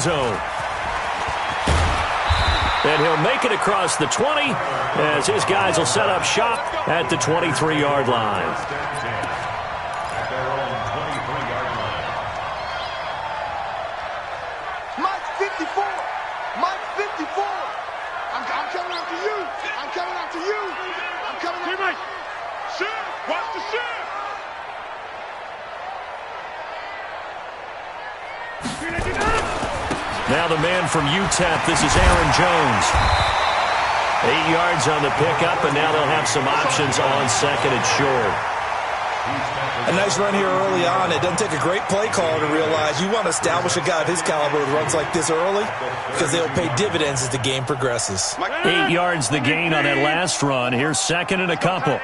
zone. And he'll make it across the 20 as his guys will set up shop at the 23-yard line. Mike 54. Mike 54. I'm coming after you. I'm coming after you. I'm coming after you. Mike. Shift. Watch the shift. Now the man from UTEP, this is Aaron Jones. 8 yards on the pickup, and now they'll have some options on second and short. A nice run here early on. It doesn't take a great play caller to realize you want to establish a guy of his caliber with runs like this early because they'll pay dividends as the game progresses. 8 yards the gain on that last run. Here's second and a couple.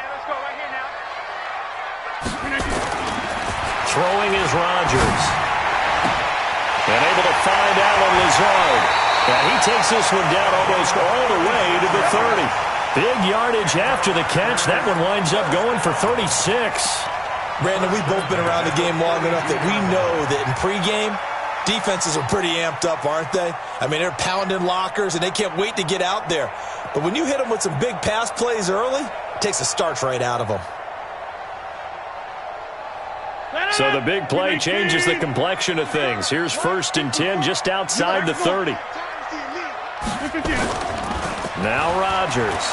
Throwing is Rodgers. And able to find Allen Lazard. And he takes this one down almost all the way to the 30. Big yardage after the catch. That one winds up going for 36. Brandon, we've both been around the game long enough that we know that in pregame, defenses are pretty amped up, aren't they? I mean, they're pounding lockers, and they can't wait to get out there. But when you hit them with some big pass plays early, it takes a starch right out of them. So the big play changes the complexion of things. Here's first and 10 just outside the 30. Now Rodgers.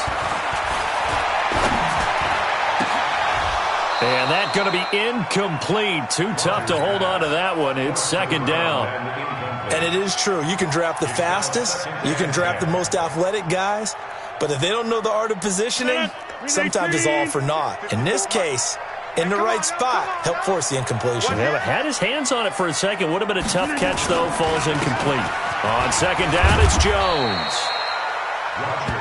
And that's going to be incomplete. Too tough to hold on to that one. It's second down. And it is true. You can draft the fastest. You can draft the most athletic guys. But if they don't know the art of positioning, sometimes it's all for naught. In this case, in the right spot, help force the incompletion. Yeah, had his hands on it for a second. Would have been a tough catch, though. Falls incomplete. On second down, it's Jones.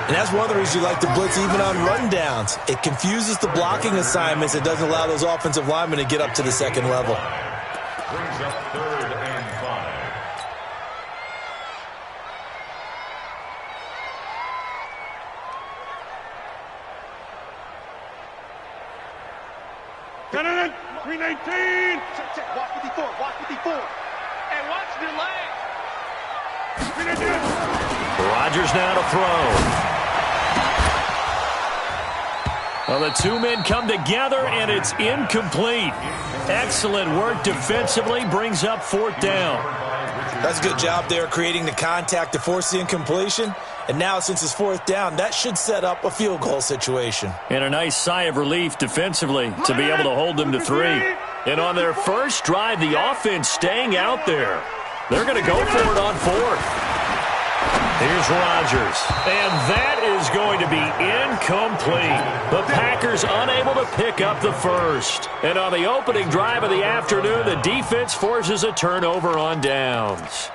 And that's one of the reasons you like to blitz even on rundowns. It confuses the blocking assignments. It doesn't allow those offensive linemen to get up to the second level. Brings up 3rd and 5. Green 18. Watch 54. Watch 54. Hey, watch the leg. Rodgers now to throw. Well, the two men come together, and it's incomplete. Excellent work defensively. Brings up 4th down. That's a good job there creating the contact to force the incompletion. And now, since it's 4th down, that should set up a field goal situation. And a nice sigh of relief defensively to be able to hold them to 3. And on their first drive, the offense staying out there. They're going to go for it on 4th. Here's Rodgers. And that is going to be incomplete. The Packers unable to pick up the first. And on the opening drive of the afternoon, the defense forces a turnover on downs.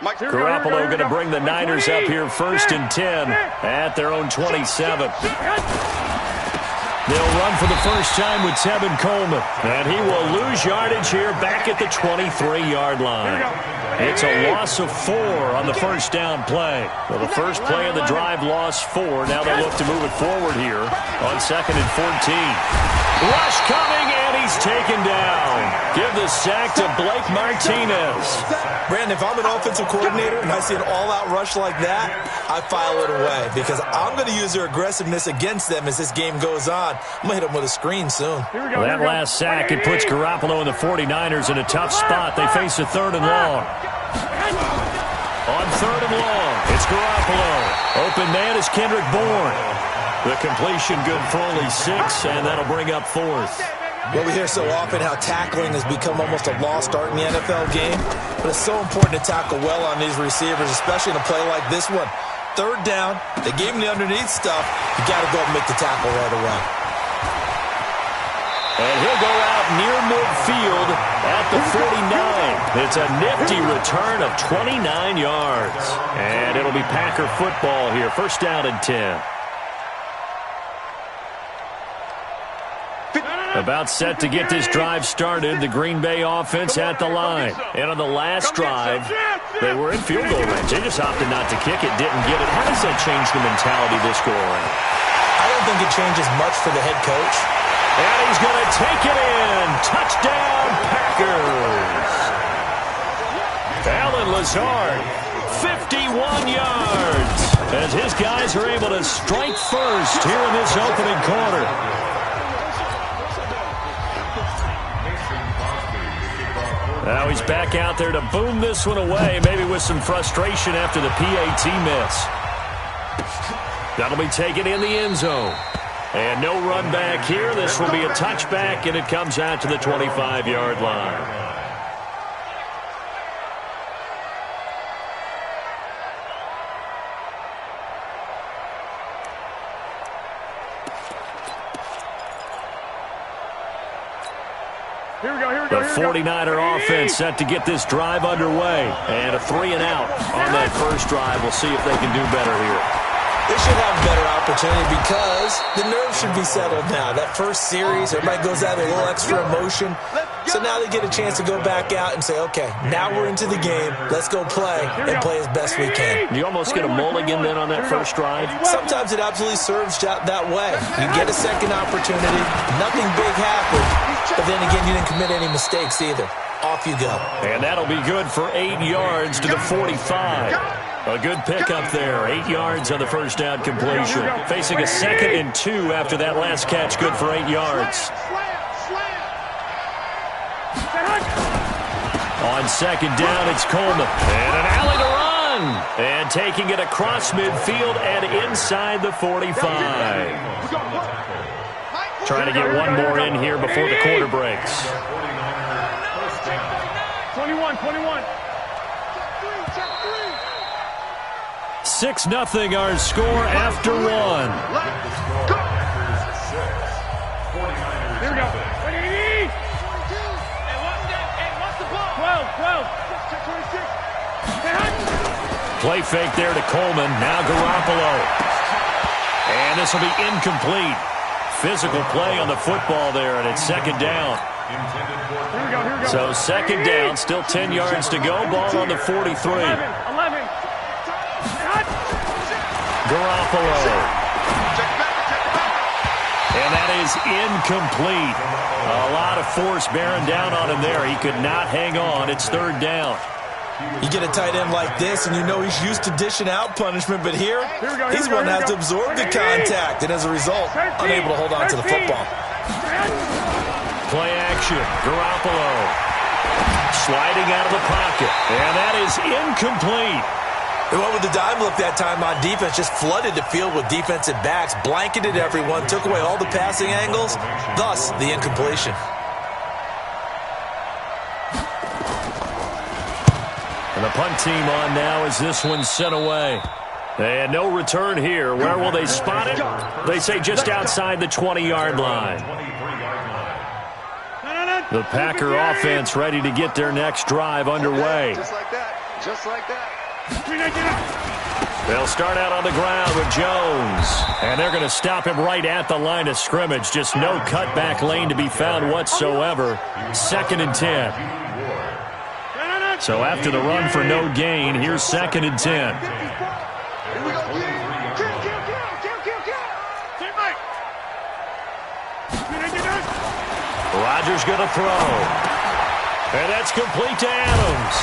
Garoppolo going to bring the Niners up here 1st and 10 at their own 27. They'll run for the first time with Tevin Coleman. And he will lose yardage here back at the 23-yard line. It's a loss of 4 on the first down play. Well, the first play of the drive lost 4. Now they look to move it forward here on 2nd and 14. Rush coming, and he's taken down. Give the sack to Blake Martinez. Brandon, if I'm an offensive coordinator and I see an all-out rush like that, I file it away because I'm going to use their aggressiveness against them as this game goes on. I'm going to hit them with a screen soon. Well, that last sack, it puts Garoppolo and the 49ers in a tough spot. They face a 3rd and long. On 3rd and long, it's Garoppolo. Open man is Kendrick Bourne. The completion good for only 6, and that'll bring up 4th. Well, we hear so often how tackling has become almost a lost art in the NFL game, but it's so important to tackle well on these receivers, especially in a play like this one. 3rd down, they gave him the underneath stuff. You got to go and make the tackle right away. And he'll go out near midfield at the 49. It's a nifty return of 29 yards. And it'll be Packer football here. 1st down and 10. About set to get this drive started, the Green Bay offense at the line. And on the last drive, they were in field goal range. They just opted not to kick it, didn't get it. How does that change the mentality this go around? I don't think it changes much for the head coach. And he's going to take it in. Touchdown, Packers. Alan Lazard, 51 yards, as his guys are able to strike first here in this opening quarter. Now he's back out there to boom this one away, maybe with some frustration after the PAT miss. That'll be taken in the end zone. And no run back here. This will be a touchback, and it comes out to the 25-yard line. The 49er offense set to get this drive underway. And a 3-and-out on that first drive. We'll see if they can do better here. They should have a better opportunity because the nerves should be settled now. That first series, everybody goes out with a little extra emotion. So now they get a chance to go back out and say, okay, now we're into the game. Let's go play and play as best we can. You almost get a mulligan then on that first drive? Sometimes it absolutely serves that way. You get a second opportunity. Nothing big happened. But then again, you didn't commit any mistakes either. Off you go. And that'll be good for 8 yards to the 45. A good pickup there. 8 yards on the first down completion. Facing a 2nd and 2 after that last catch. Good for 8 yards. On second down, it's Coleman. And an alley to run. And taking it across midfield and inside the 45. Trying to get one more in here before the quarter breaks. 21. 6-0 our score after one. Here we go. Ready? 12. Play fake there to Coleman. Now Garoppolo. And this will be incomplete. Physical play on the football there, and it's second down. Here we go. So second down, still 10 yards to go. Ball on the 43. 11. Garoppolo. And that is incomplete. A lot of force bearing down on him there. He could not hang on. It's third down. You get a tight end like this, and you know he's used to dishing out punishment, but here he's the one that has to absorb the contact, and as a result, unable to hold on to the football. Play action. Garoppolo. Sliding out of the pocket. And that is incomplete. They went with the dime look that time on defense, just flooded the field with defensive backs, blanketed everyone, took away all the passing angles, thus the incompletion. And the punt team on now as this one's sent away. And no return here. Where will they spot it? They say just outside the 20-yard line. The Packer offense ready to get their next drive underway. Just like that. Just like that. They'll start out on the ground with Jones. And they're going to stop him right at the line of scrimmage. Just no cutback lane to be found whatsoever. 2nd and 10. So after the run for no gain, here's 2nd and 10. Rodgers going to throw. And that's complete to Adams.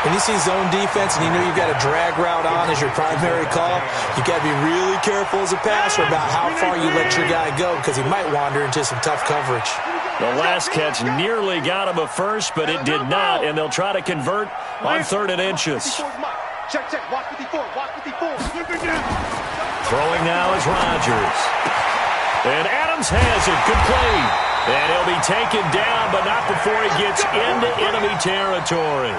When you see zone defense and you know you've got a drag route on as your primary call, you've got to be really careful as a passer about how far you let your guy go because he might wander into some tough coverage. The last catch nearly got him a first, but it did not, and they'll try to convert on 3rd and inches. Check. Watch 54. Throwing now is Rodgers. And Adams has it complete. And he'll be taken down, but not before he gets into enemy territory.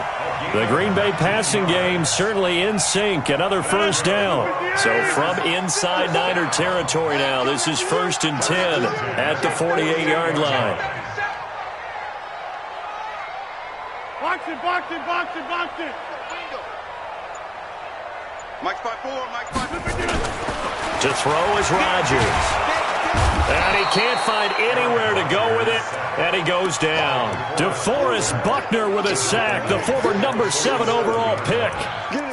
The Green Bay passing game certainly in sync. Another first down. So from inside Niner territory now, this is 1st and 10 at the 48-yard line. Box it. Mike 5-4. To throw is Rodgers. And he can't find anywhere to go with it, and he goes down. DeForest Buckner with a sack, the former number 7 overall pick.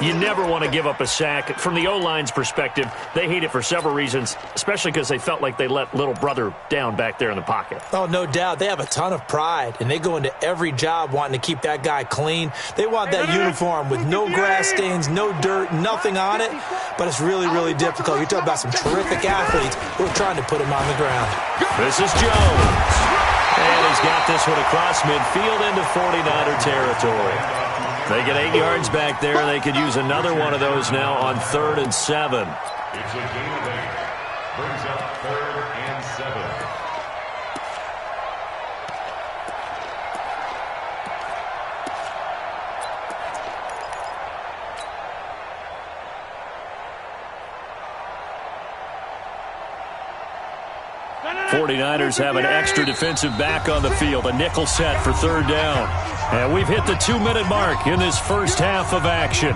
You never want to give up a sack. From the O-line's perspective, they hate it for several reasons, especially because they felt like they let little brother down back there in the pocket. Oh, no doubt. They have a ton of pride, and they go into every job wanting to keep that guy clean. They want that uniform with no grass stains, no dirt, nothing on it, but it's really, really difficult. You're talking about some terrific athletes who are trying to put him on the ground. This is Jones. And he's got this one across midfield into 49er territory. They get 8 yards back there. They could use another one of those now on 3rd and 7. It's a gain of 8. Brings up 3rd and 7. '49ers have an extra defensive back on the field, a nickel set for 3rd down. And we've hit the 2-minute mark in this first half of action.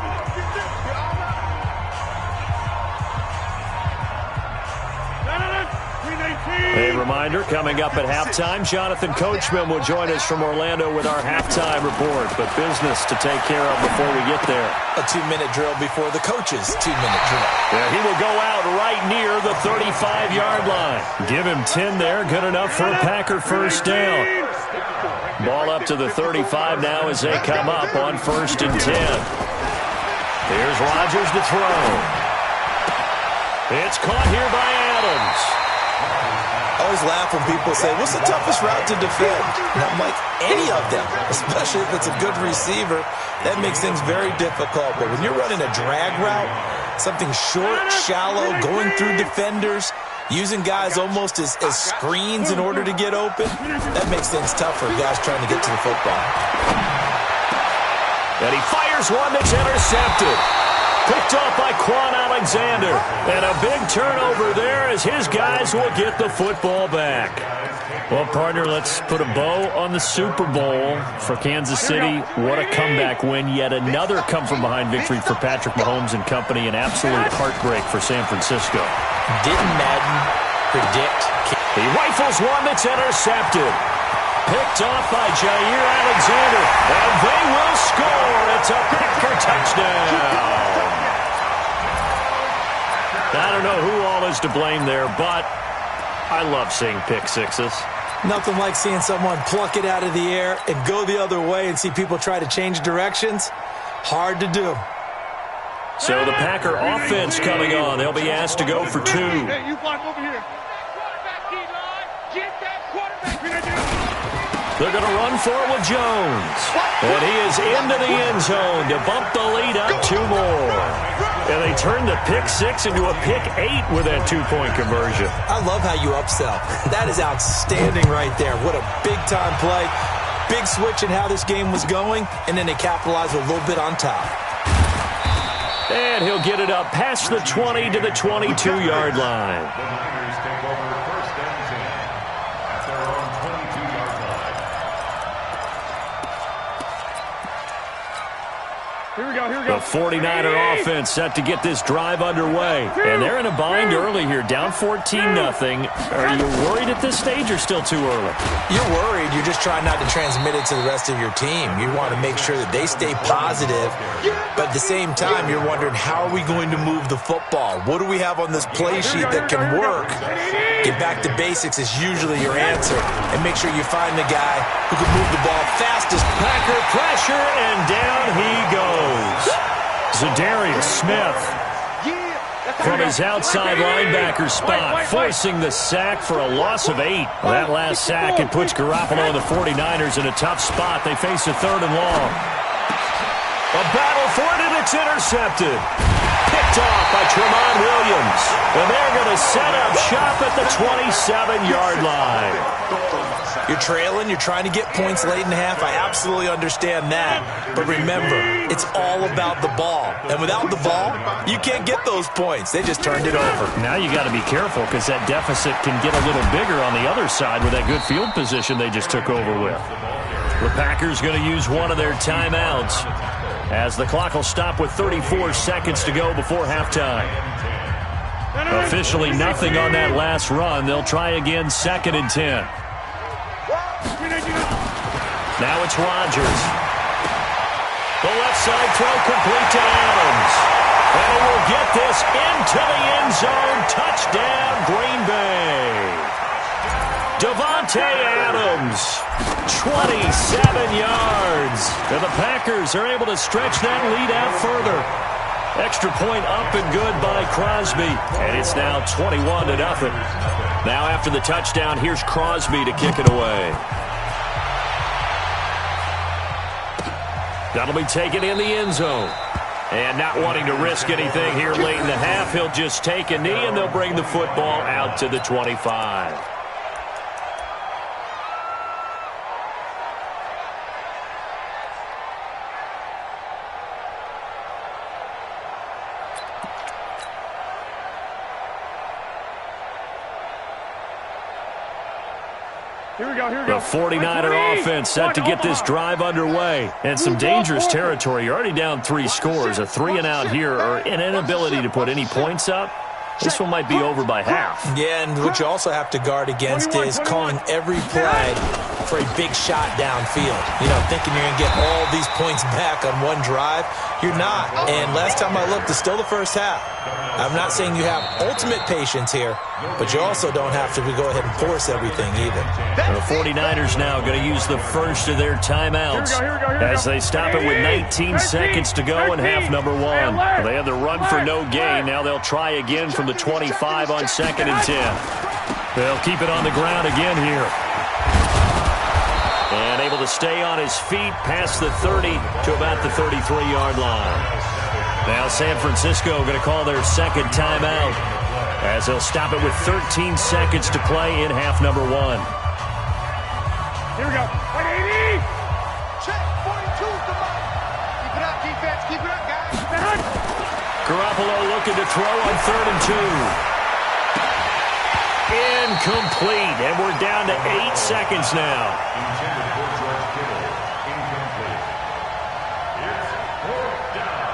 A reminder, coming up at halftime, Jonathan Coachman will join us from Orlando with our halftime report. But business to take care of before we get there. A 2-minute drill before the coach's 2-minute drill. Yeah, he will go out right near the 35-yard line. Give him 10 there, good enough for a Packer first down. Ball up to the 35 now as they come up on 1st and 10. Here's Rodgers to throw. It's caught here by Adams. I always laugh when people say, what's the toughest route to defend? And I'm like, any of them, especially if it's a good receiver. That makes things very difficult. But when you're running a drag route, something short, shallow, going through defenders, using guys almost as screens in order to get open, that makes things tough for guys trying to get to the football. And he fires one that's intercepted. Picked off by Quan Alexander. And a big turnover there as his guys will get the football back. Well, partner, let's put a bow on the Super Bowl for Kansas City. What a comeback win. Yet another come-from-behind victory for Patrick Mahomes and company. An absolute heartbreak for San Francisco. Didn't Madden predict? He rifles one that's intercepted. Picked off by Jair Alexander. And they will score. It's a Packer touchdown. I don't know who all is to blame there, but I love seeing pick sixes. Nothing like seeing someone pluck it out of the air and go the other way and see people try to change directions. Hard to do. So the Packer offense coming on. They'll be asked to go for 2. Hey, you block over here. Quarterback, D-line. Get that quarterback. They're going to run for it with Jones. And he is into the end zone to bump the lead up 2 more. And they turn the pick 6 into a pick 8 with that 2-point conversion. I love how you upsell. That is outstanding right there. What a big-time play. Big switch in how this game was going, and then they capitalized a little bit on top. And he'll get it up past the 20 to the 22-yard line. The Niners take over 1st and 10 at their own 22-yard line. Here we go, here we go. The 49er offense set to get this drive underway. And they're in a bind early here, down 14-0. Are you worried at this stage or still too early? You're worried. You're just trying not to transmit it to the rest of your team. You want to make sure that they stay positive. But at the same time, you're wondering, how are we going to move the football? What do we have on this play sheet that can work? Get back to basics is usually your answer. And make sure you find the guy who can move the ball fastest. Packer pressure, and down he goes. Zadarius Smith from his outside linebacker spot, forcing the sack for a loss of 8. That last sack, it puts Garoppolo and the 49ers in a tough spot. They face a 3rd and long. A battle for it, and it's intercepted. Picked off by Tremont Williams. And they're going to set up shop at the 27-yard line. You're trailing, you're trying to get points late in the half. I absolutely understand that. But remember, it's all about the ball. And without the ball, you can't get those points. They just turned it over. Now you got to be careful because that deficit can get a little bigger on the other side with that good field position they just took over with. The Packers going to use one of their timeouts as the clock will stop with 34 seconds to go before halftime. Officially nothing on that last run. They'll try again, 2nd and 10. Now it's Rodgers. The left side throw complete to Adams. And he will get this into the end zone. Touchdown, Green Bay. Davante Adams, 27 yards. And the Packers are able to stretch that lead out further. Extra point up and good by Crosby. And it's now 21-0. Now after the touchdown, here's Crosby to kick it away. That'll be taken in the end zone. And not wanting to risk anything here late in the half, he'll just take a knee and they'll bring the football out to the 25. Here we go, here we go. The 49er offense set to get this drive underway. And some dangerous territory. You're already down 3 scores. A 3-and-out here or an inability to put any points up. This one might be over by half. Yeah, and what you also have to guard against is calling every play for a big shot downfield. You know, thinking you're going to get all these points back on one drive. You're not. And last time I looked, it's still the first half. I'm not saying you have ultimate patience here, but you also don't have to go ahead and force everything either. The 49ers now going to use the first of their timeouts as they stop it with 19 seconds to go in half number 1. They had the run for no gain. Now they'll try again from the 25 on 2nd and 10. They'll keep it on the ground again here. And able to stay on his feet past the 30 to about the 33-yard line. Now San Francisco going to call their second timeout as they'll stop it with 13 seconds to play in half number 1. Here we go. 180. Check. 42's the mark. Keep it up, defense. Keep it up, guys. Garoppolo looking to throw on 3rd and 2. Incomplete. And we're down to 8 seconds now. Intended for George Kittle. Incomplete. It's 4th down.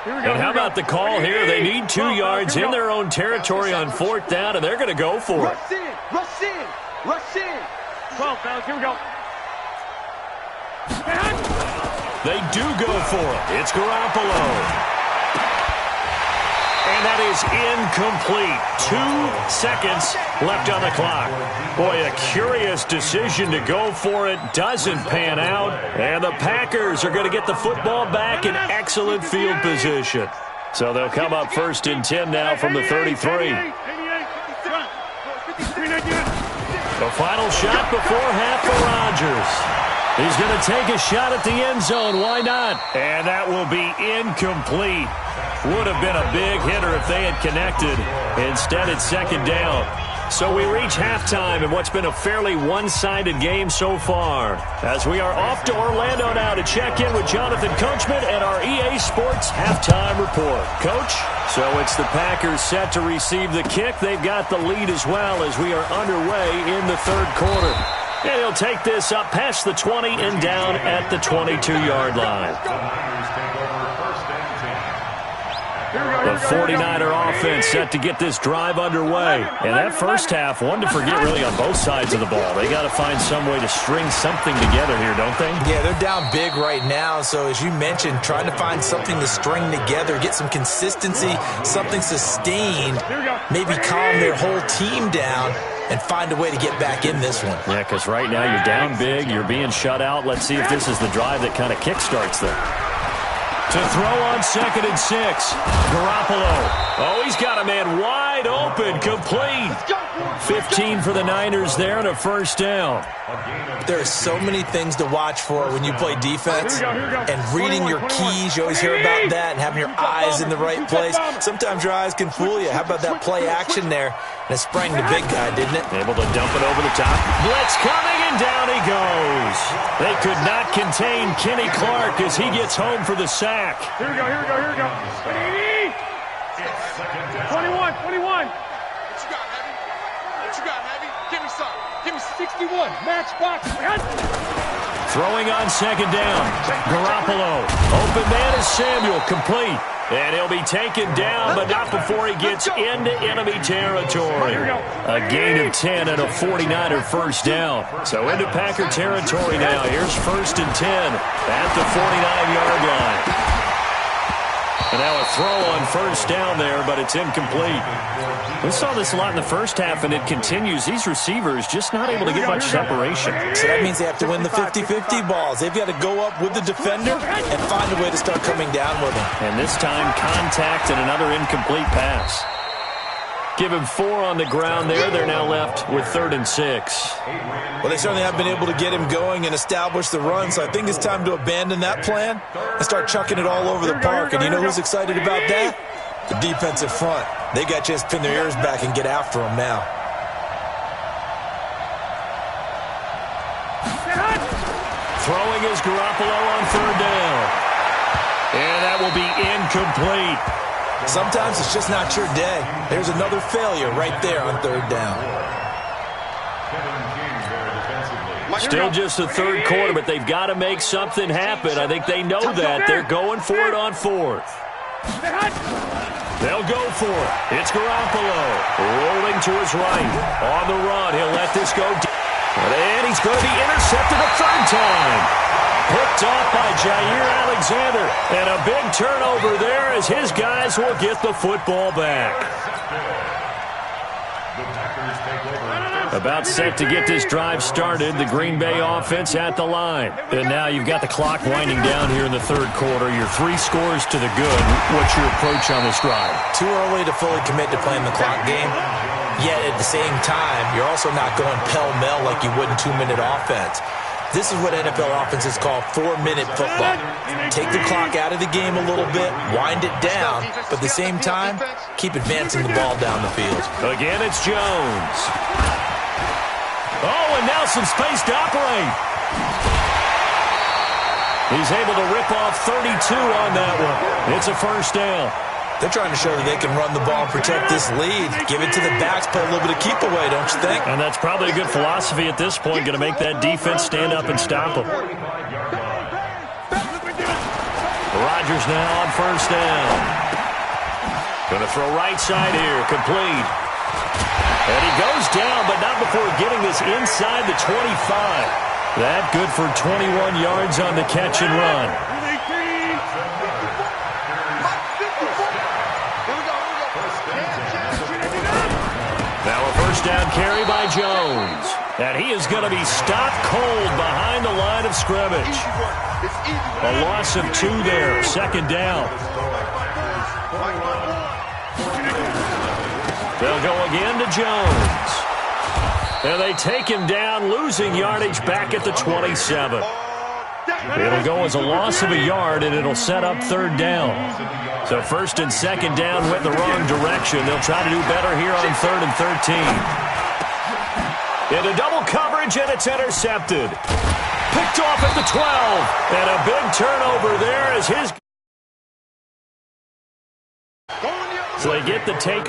And how about the call here? They need 2 yards in their own territory on 4th down, and they're going to go for it. Rush in. Rush in. Rush in. 12, fellas. Here we go. They do go for it. It's Garoppolo. And that is incomplete. 2 seconds left on the clock. Boy, a curious decision to go for it. Doesn't pan out. And the Packers are going to get the football back in excellent field position. So they'll come up 1st and 10 now from the 33. The final shot before half for Rodgers. He's going to take a shot at the end zone. Why not? And that will be incomplete. Would have been a big hitter if they had connected. Instead, it's 2nd down. So we reach halftime in what's been a fairly one-sided game so far. As we are off to Orlando now to check in with Jonathan Coachman and our EA Sports Halftime Report. Coach? So it's the Packers set to receive the kick. They've got the lead as well as we are underway in the 3rd quarter. And he'll take this up past the 20 and down at the 22-yard line. The 49er offense set to get this drive underway. And that first half, one to forget really on both sides of the ball. They got to find some way to string something together here, don't they? Yeah, they're down big right now. So as you mentioned, trying to find something to string together, get some consistency, something sustained, maybe calm their whole team down and find a way to get back in this one. Yeah, because right now you're down big, you're being shut out. Let's see if this is the drive that kind of kickstarts them. To throw on 2nd and 6. Garoppolo. Oh, he's got a man wide open, complete. 15 for the Niners there and a 1st down. There are so many things to watch for when you play defense. And reading your keys, you always hear about that, and having your eyes in the right place. Sometimes your eyes can fool you. How about that play action there? And it sprang the big guy, didn't it? Able to dump it over the top. Blitz coming, and down he goes. They could not contain Kenny Clark as he gets home for the sack. Here we go, here we go, here we go. 21, 21. What you got, Heavy? What you got, Heavy? Give me some. Give me 60 51, match box. Throwing on second down. Garoppolo. Open man is Samuel. Complete. And he'll be taken down, but not before he gets into enemy territory. A gain of 10 and a 49er first down. So into Packer territory now. Here's 1st and 10 at the 49-yard line. And now a throw on first down there, but it's incomplete. We saw this a lot in the first half, and it continues. These receivers just not able to get much separation. So that means they have to win the 50-50 balls. They've got to go up with the defender and find a way to start coming down with him. And this time, contact and another incomplete pass. Give him 4 on the ground there. They're now left with 3rd and 6. Well, they certainly have been able to get him going and establish the run, so I think it's time to abandon that plan and start chucking it all over the park. And you know who's excited about that? The defensive front. They got a chance to pin their ears back and get after him now. Throwing is Garoppolo on 3rd down. And that will be incomplete. Sometimes it's just not your day. There's another failure right there on 3rd down. Still just the 3rd quarter, but they've got to make something happen. I think they know that. They're going for it on 4th. They'll go for it. It's Garoppolo rolling to his right. On the run, he'll let this go. And he's going to be intercepted a 3rd time. Picked off by Jair Alexander. And a big turnover there as his guys will get the football back. About set to get this drive started. The Green Bay offense at the line. And now you've got the clock winding down here in the 3rd quarter. Your 3 scores to the good. What's your approach on this drive? Too early to fully commit to playing the clock game. Yet at the same time, you're also not going pell-mell like you would in 2-minute offense. This is what NFL offenses call 4-minute football. Take the clock out of the game a little bit, wind it down, but at the same time, keep advancing the ball down the field. Again, it's Jones. Oh, and now some space to operate. He's able to rip off 32 on that one. It's a 1st down. They're trying to show that they can run the ball and protect this lead. Give it to the backs, play a little bit of keep away, don't you think? And that's probably a good philosophy at this point, going to make that defense stand up and stop them. Rodgers now on 1st down. Going to throw right side here, complete. And he goes down, but not before getting this inside the 25. That good for 21 yards on the catch and run. Now a 1st down carry by Jones. And he is going to be stopped cold behind the line of scrimmage. A loss of 2 there. 2nd down. They'll go again to Jones. And they take him down, losing yardage back at the 27. It'll go as a loss of a yard, and it'll set up 3rd down. So 1st and 2nd down went the wrong direction. They'll try to do better here on 3rd and 13. Into double coverage, and it's intercepted. Picked off at the 12. And a big turnover there as his... So they get the take...